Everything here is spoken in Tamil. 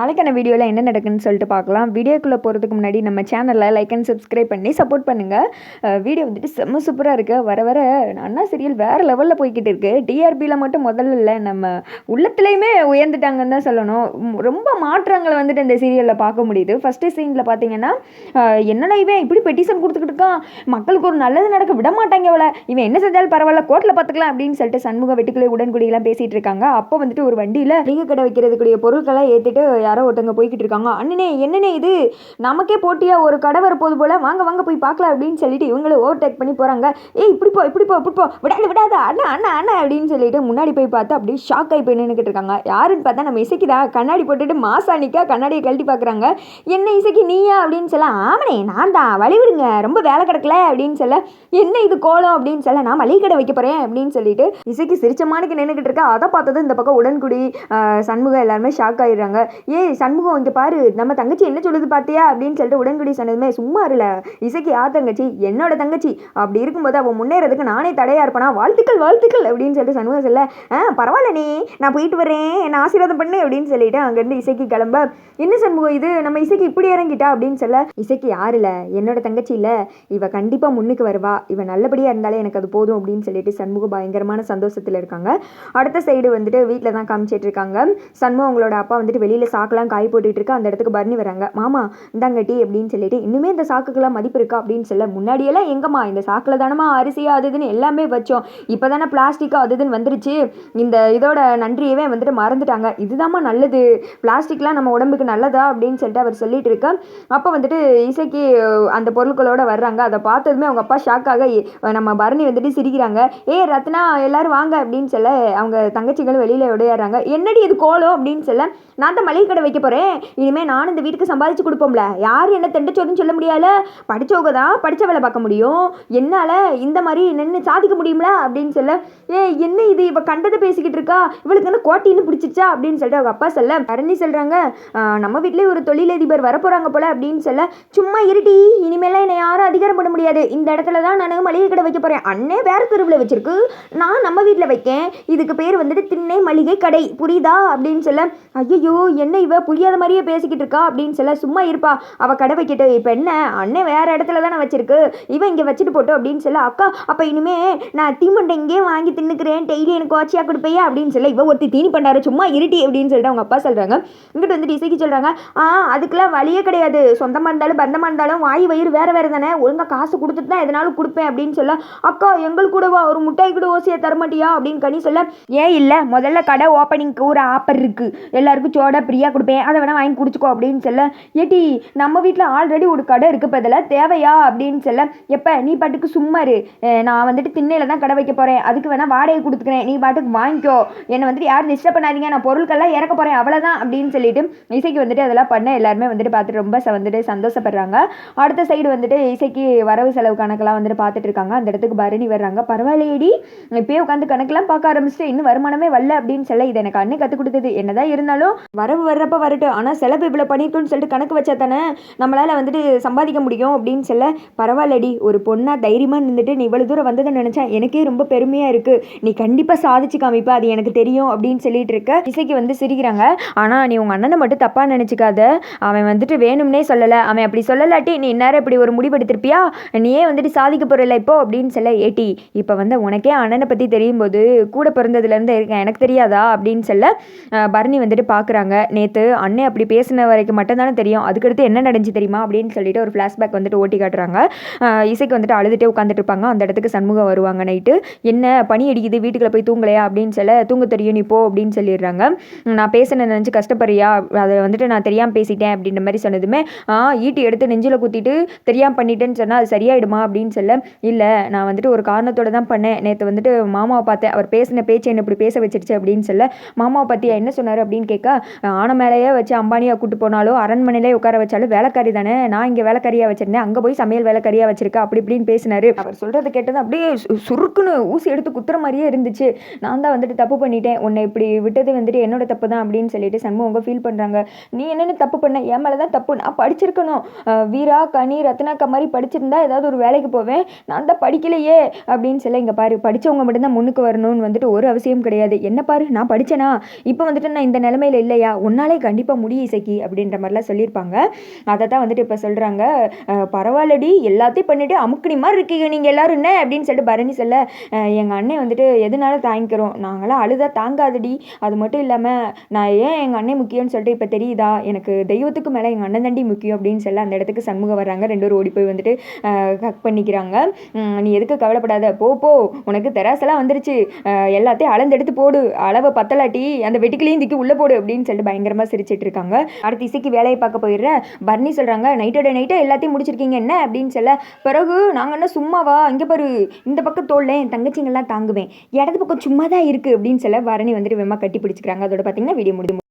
நாளைக்கான வீடியோவில் என்ன நடக்குன்னு சொல்லிட்டு பார்க்கலாம். வீடியோக்குள்ளே போகிறதுக்கு முன்னாடி நம்ம சேனலில் லைக் அண்ட் சப்ஸ்கிரைப் பண்ணி சப்போர்ட் பண்ணுங்கள். வீடியோ வந்துட்டு செம்ம சூப்பராக இருக்குது. வர வர அண்ணா சீரியல் வேறு லெவலில் போய்கிட்டு இருக்குது. டிஆர்பியில் மட்டும் முதல்ல இல்லை, நம்ம உள்ளத்துலேயுமே உயர்ந்துட்டாங்கன்னு தான் சொல்லணும். ரொம்ப மாற்றங்களை வந்துட்டு இந்த சீரியலில் பார்க்க முடியுது. ஃபஸ்ட்டு சீனில் பார்த்தீங்கன்னா என்னடா இவன் இப்படி பெட்டிஷன் கொடுத்துக்கிட்டு இருக்கான், மக்களுக்கு ஒரு நல்லது நடக்க விட மாட்டாங்க, இவன் என்ன செஞ்சாலும் பரவாயில்ல, கோர்ட்டில் பார்த்துக்கலாம் அப்படின்னு சொல்லிட்டு சண்முக வெட்டுக்குள்ளே உடன்குடியெல்லாம் பேசிகிட்டு இருக்காங்க. அப்போ வந்துட்டு ஒரு வண்டியில் மளிகை கடை வைக்கிறதுக்குரிய பொருட்களை ஏற்றிட்டு யாரோ ஒருத்தங்க போய்கிட்டு இருக்காங்க. அண்ணனே என்னன்னே இது, நமக்கே போட்டியா ஒரு கடை வரப்போது போல, வாங்க வாங்க போய் பார்க்கலாம் அப்படின்னு சொல்லிட்டு இவங்களும் ஓவர்டேக் பண்ணி போகிறாங்க. இப்படி போ விடாத அண்ணா அண்ணா அண்ணா அப்படின்னு சொல்லிட்டு முன்னாடி போய் பார்த்து அப்படியே ஷாக் ஆகி போய் நின்றுக்கிட்டு இருக்காங்க. யாருன்னு பார்த்தா நம்ம இசைக்குதா. கண்ணாடி போட்டுட்டு மாசானிக்கா கண்ணாடியை கழட்டி பார்க்குறாங்க. என்ன இசைக்கு நீயா அப்படின்னு சொல்ல, ஆமனே நான் தான், வழி விடுங்க ரொம்ப வேலை கிடக்கல அப்படின்னு சொல்ல, என்ன இது கோலம் அப்படின்னு சொல்ல, நான் மளிகை கடை வைக்க போகிறேன் அப்படின்னு சொல்லிட்டு இசைக்கு சிரிச்சமானுக்கு நின்றுக்கிட்டு இருக்கா. அதை பார்த்தது இந்த பக்கம் உடன்குடி சண்முகம் எல்லாருமே ஷாக் ஆகிடுறாங்க. சண்முகம் இங்கே பாரு, நம்ம தங்கச்சி என்ன சொல்லுது பார்த்தியா அப்படின்னு சொல்லிட்டு உடன்குடி சொன்னதுமே, சும்மா இருல இசைக்கு யார் தங்கச்சி, என்னோட தங்கச்சி, அப்படி இருக்கும்போது அவன் முன்னேறதுக்கு நானே தடையா இருப்பேனா, வாழ்த்துக்கள் வாழ்த்துக்கள் அப்படின்னு சொல்லிட்டு சண்முகம் சொல்ல, பரவாயில்ல நீ, நான் போயிட்டு வரேன், என்ன ஆசீர்வாதம் பண்ணு அப்படின்னு சொல்லிட்டு அங்கேருந்து இசைக்கு கிளம்ப, என்ன சண்முகம் இது நம்ம இசைக்கு இப்படி இறங்கிட்டா அப்படின்னு சொல்ல, இசைக்கு யார் இல்லை, என்னோட தங்கச்சி இல்லை, இவ கண்டிப்பாக முன்னுக்கு வருவா, இவ நல்லபடியாக இருந்தாலே எனக்கு அது போதும் அப்படின்னு சொல்லிட்டு சண்முகம் பயங்கரமான சந்தோஷத்தில் இருக்காங்க. அடுத்த சைடு வந்துட்டு வீட்டில் தான் காமிச்சிட்டு இருக்காங்க. சண்முகம் அவங்களோட அப்பா வந்துட்டு வெளியில் சாக்கெல்லாம் காய் போட்டுட்டு இருக்கு. அந்த இடத்துக்கு பரணி வராங்க. மாமா இந்தாங்க டீ அப்படின்னு சொல்லிட்டு, இன்னுமே இந்த சாக்குக்கெல்லாம் மதிப்பு இருக்கா அப்படின்னு சொல்ல, முன்னாடியெல்லாம் எங்கம்மா இந்த சாக்கில் தானமா அரிசியா அதுன்னு எல்லாமே வச்சோம், இப்போ தானே பிளாஸ்டிக்கா அதுன்னு வந்துருச்சு, இந்த இதோட நன்றியவே வந்துட்டு மறந்துட்டாங்க, இதுதாம்மா நல்லது, பிளாஸ்டிக்லாம் நம்ம உடம்புக்கு நல்லதா அப்படின்னு சொல்லிட்டு அவர் சொல்லிட்டு இருக்க. அப்போ வந்துட்டு இசைக்கு அந்த பொருட்களோட வர்றாங்க. அதை பார்த்ததுமே அவங்க அப்பா ஷாக்காக நம்ம பரணி வந்துட்டு சிரிக்கிறாங்க. ரத்னா எல்லாரும் வாங்க அப்படின்னு சொல்ல, அவங்க தங்கச்சிகளும் வெளியில் விளையாடுறாங்க. என்னடி இது கோலம் அப்படின்னு சொல்ல, நான் தான் மளிகை கடை வைக்க போகிறேன், இனிமேல் நானும் இந்த வீட்டுக்கு சம்பாதிச்சு கொடுப்போம்ல, யார் என்ன தெண்டச்சோதுன்னு சொல்ல முடியாத, படித்தவங்க தான் படித்த வேலை பார்க்க முடியும், என்னால் இந்த மாதிரி நின்று சாதிக்க முடியும்ல அப்படின்னு சொல்ல, என்ன இது இவ கண்டதை பேசிக்கிட்டு இருக்கா, இவளுக்கு என்ன கோட்டின்னு பிடிச்சிச்சா அப்படின்னு சொல்லிட்டு அவங்க அப்பா சொல்ல, பரணி சொல்கிறாங்க, நம்ம வீட்லேயே ஒரு தொழிலதிபர் வரப்போகிறாங்க போல அப்படின்னு சொல்ல, சும்மா இருட்டி, இனிமேலாம் என்னை யாரும் அதிகாரம் பண்ண முடியாது, இந்த இடத்துல தான் நான் மளிகை கடை வைக்க போகிறேன், அண்ணே வேறு தெருவில் வச்சிருக்கு, நான் நம்ம வீட்டில் வைக்கேன், இதுக்கு பேர் வந்துட்டு திண்ணை மளிகை கடை, புரியுதா அப்படின்னு சொல்ல, ஐயோ என்ன இவ புரியாத மாதிரியே பேசிக்கிட்டு இருக்கா அப்படின்னு சொல்ல, சும்மா இருப்பா, அவள் கடை வைக்கிட்டு, இப்போ என்ன அண்ணன் வேறு இடத்துல தானே வச்சிருக்கு, இவன் இங்கே வச்சுட்டு போட்டோம் அப்படின்னு சொல்ல, அக்கா அப்போ இனிமே நான் தீமண்டை இங்கே வாங்கி தின்னுக்கிறேன், டெய்லி எனக்கு வாட்சியாக கொடுப்பையா அப்படின்னு சொல்ல, இவ ஒருத்தி தீனி பண்ணாரு, சும்மா இருட்டி அப்படின்னு சொல்லிட்டு அவங்க அப்பா சொல்கிறாங்க. இங்கிட்ட வந்துட்டு இசைக்கு சொல்கிறாங்க, அதுக்கெல்லாம் வழியே கிடையாது, சொந்தமாக இருந்தாலும் பந்தமாக இருந்தாலும் வாய் வயிறு வேறு வேறு தானே, ஒழுங்காக காசு கொடுத்துட்டு தான் எதனாலும் கொடுப்பேன் அப்படின்னு சொல்ல, அக்கா எங்களுக்கு கூடவா ஒரு முட்டாய் கூட ஓசியை தரமாட்டியா அப்படின்னு கனி சொல்ல, இல்லை முதல்ல கடை ஓப்பனிங்க்கு ஒரு ஆஃபர் இருக்குது, எல்லாருக்கும் சோடா பிரியா கொடுப்பேன், அதை வேணால் வாங்கி குடிச்சிக்கோ அப்படின்னு சொல்ல, ஏட்டி நம்ம வீட்டில் ஆல்ரெடி ஒரு கடை இருக்குது, இப்போ இதெல்லாம் தேவையா அப்படின்னு சொல்ல, எப்போ நீ பாட்டுக்கு சும்மாரு, நான் வந்துட்டு திண்ணையில் தான் கடை வைக்க போகிறேன், அதுக்கு வேணால் வாடகை கொடுத்துக்கிறேன், நீ பாட்டுக்கு வாங்கிக்கோ, என்னை வந்துட்டு யாரும் டிஸ்டர்ப் பண்ணாதீங்க, நான் பொருட்கள்லாம் இறக்க போகிறேன் அவ்வளோதான் அப்படின்னு சொல்லிட்டு இசைக்கு வந்துட்டு அதெல்லாம் பண்ண எல்லாருமே வந்துட்டு பார்த்துட்டு ரொம்ப வந்துட்டு சந்தோஷப்படுறாங்க. அடுத்த சைடு வந்துட்டு இசைக்கு வரவு செலவு கணக்கெல்லாம் வந்துட்டு பார்த்துட்டு இருக்காங்க. அந்த இடத்துக்கு பரணி வர்றாங்க. பரவாயில்லையடி, இப்போயே உட்காந்து கணக்கெல்லாம் பார்க்க ஆரம்பிச்சுட்டு இன்னும் வருமானமே வரல அப்படின்னு சொல்ல, இது எனக்கு அண்ணன் கற்றுக் கொடுத்தது, என்னதான் இருந்தாலும் வரவு வர்றப்ப வரட்டும், ஆனால் செலவு இவ்வளோ பண்ணியிருக்கோன்னு சொல்லிட்டு கணக்கு வச்சா தானே நம்மளால் வந்துட்டு சம்பாதிக்க முடியும் அப்படின்னு சொல்ல, பரவாயில்லடி ஒரு பொண்ணாக தைரியமாக நின்றுட்டு நீ இவ்வளோ தூரம் வந்ததுன்னு நினச்சா எனக்கே ரொம்ப பெருமையாக இருக்குது, நீ கண்டிப்பாக சாதிச்சு காமிப்பா, அது எனக்கு தெரியும் அப்படின்னு சொல்லிட்டு இருக்க. இசைக்கு வந்து சிரிக்கிறாங்க. ஆனால் நீ உங்கள் அண்ணனை மட்டும் தப்பாக நினச்சிக்காத, அவன் வந்துட்டு வேணும்னே சொல்லலை, அவன் அப்படி சொல்லலாட்டி நீ இந்நேரம் இப்படி ஒரு முடிவெடுத்திருப்பியா, நீயே வந்துட்டு சாதிக்க போகிறல இப்போ அப்படின்னு சொல்ல, ஏட்டி இப்போ வந்து உனக்கே அண்ணனை பற்றி தெரியும் போது கூட பிறந்ததுலேருந்து இருக்கேன் எனக்கு தெரியாதா அப்படின்னு சொல்ல, பரணி வந்துட்டு பார்க்குறாங்க. நேற்று அண்ணன் அப்படி பேசின வரைக்கும் மட்டும்தானே தெரியும், அதுக்கடுத்து என்ன நடந்துச்சு தெரியுமா அப்படின்னு சொல்லிட்டு ஒரு ஃப்ளாஷ்பேக் வந்துட்டு ஓட்டி காட்டுறாங்க. இசைக்கு வந்துட்டு அழுதுகிட்டே உட்காந்துட்டு இருப்பாங்க. அந்த இடத்துக்கு சண்முகம் வருவாங்க. நைட்டு என்ன பனி அடிக்குது, வீட்டுக்குள்ளே போய் தூங்கலையா அப்படின்னு சொல்ல, தூங்க தெரியும் நீ போ அப்படின்னு சொல்லிடுறாங்க. நான் பேச நினச்சி கஷ்டப்படுறியா, அதை வந்துட்டு நான் தெரியாமல் பேசிட்டேன் அப்படின்ற மாதிரி சொன்னதுமே, ஈட்டி எடுத்து நெஞ்சில் குத்திட்டு தெரியாமல் பண்ணிட்டேன்னு சொன்னால் அது சரியாயிடுமா அப்படின்னு சொல்ல, இல்லை நான் வந்துட்டு ஒரு காரணத்தோடு தான் பண்ணேன், நேற்று வந்துட்டு மாமாவை பார்த்தேன், அவர் பேசின பேச்சு என்ன இப்படி பேச வச்சிருச்சு அப்படின்னு சொல்ல, மாமாவை பற்றி என்ன சொன்னார் அப்படின்னு கேட்க, ஆன மேலேயே வச்சு அம்பானியாக கூட்டு போனாலும் அரண்மனையிலே உட்கார வச்சாலும் வேலைக்காரி தானே, நான் இங்கே வேலைக்காரியாக வச்சிருந்தேன், அங்கே போய் சமையல் வேலைக்காரியாக வச்சிருக்கா அப்படி இப்படின்னு பேசினாரு. அவர் சொல்கிறத கேட்டது அப்படியே சுருக்குன்னு ஊசி எடுத்து குத்துற மாதிரியே இருந்துச்சு, நான் தான் வந்துட்டு தப்பு பண்ணிட்டேன், உன்னை இப்படி விட்டது வந்துட்டு என்னோட தப்பு தான் அப்படின்னு சொல்லிட்டு சண்முகம் ஃபீல் பண்ணுறாங்க. நீ என்னென்ன தப்பு பண்ண, என் மேலே தான் தப்பு, நான் படிச்சிருக்கணும், வீரா கனி ரத்னாக்கா மாதிரி படிச்சிருந்தா ஏதாவது ஒரு வேலைக்கு போவேன், நான் தான் படிக்கலையே அப்படின்னு சொல்ல, இங்கே பாரு படித்தவங்க மட்டும்தான் முன்னுக்கு வரணும்னு வந்துட்டு ஒரு அவசியம் கிடையாது, என்ன பாரு நான் படித்தேனா, இப்போ வந்துட்டு நான் இந்த நிலைமையில் இல்லையா, உன்னால் உன்னாலே கண்டிப்பாக முடியும் இசக்கி அப்படின்ற மாதிரிலாம் சொல்லியிருப்பாங்க. அதை தான் வந்துட்டு இப்போ சொல்கிறாங்க, பரவாயில்லடி எல்லாத்தையும் பண்ணிவிட்டு அமுக்குனி மாதிரி இருக்கீங்க நீங்கள் எல்லோரும் என்ன அப்படின்னு சொல்லிட்டு பரணி சொல்ல, எங்கள் அண்ணன் வந்துட்டு எதுனாலும் தாங்கிக்கிறோம், நாங்களாம் அழுதா தாங்காதடி, அது மட்டும் இல்லாமல் நான் ஏன் எங்கள் அண்ணன் முக்கியம்னு சொல்லிட்டு இப்போ தெரியுதா, எனக்கு தெய்வத்துக்கு மேலே எங்கள் அண்ணன் தண்டி முக்கியம் அப்படின்னு சொல்ல அந்த இடத்துக்கு சண்முகம் வர்றாங்க. 2 பேரும் ஓடி போய் வந்துட்டு ஹக் பண்ணிக்கிறாங்க. நீ எதுக்கு கவலைப்படாத, போ போ உனக்கு தெராசெல்லாம் வந்துருச்சு, எல்லாத்தையும் அளந்தெடுத்து போடு, அளவை பத்தலாட்டி அந்த வெட்டிக்கலையும் திக்கி உள்ளே போடு அப்படின்னு சொல்லிட்டு பயங்கரமாக சிரிச்சிட்டு இருக்காங்க. அடுத்து இசைக்கு வேலையை பார்க்க போயிடுறேன். பர்னி சொல்கிறாங்க, நைட்டோட நைட்டை எல்லாத்தையும் முடிச்சிருக்கீங்க என்ன அப்படின்னு சொல்ல, பிறகு நாங்கள் என்ன சும்மாவா, இங்கே பாரு இந்த பக்கம் தோல்ல என் தங்கச்சிங்கெல்லாம் தாங்குவேன், இடது பக்கம் சும்மா தான் இருக்குது அப்படின்னு சொல்ல பரணி வந்துட்டு வேகமாக கட்டி பிடிச்சிக்கிறாங்க. அதோட பார்த்தீங்கன்னா வீடியோ முடியும்.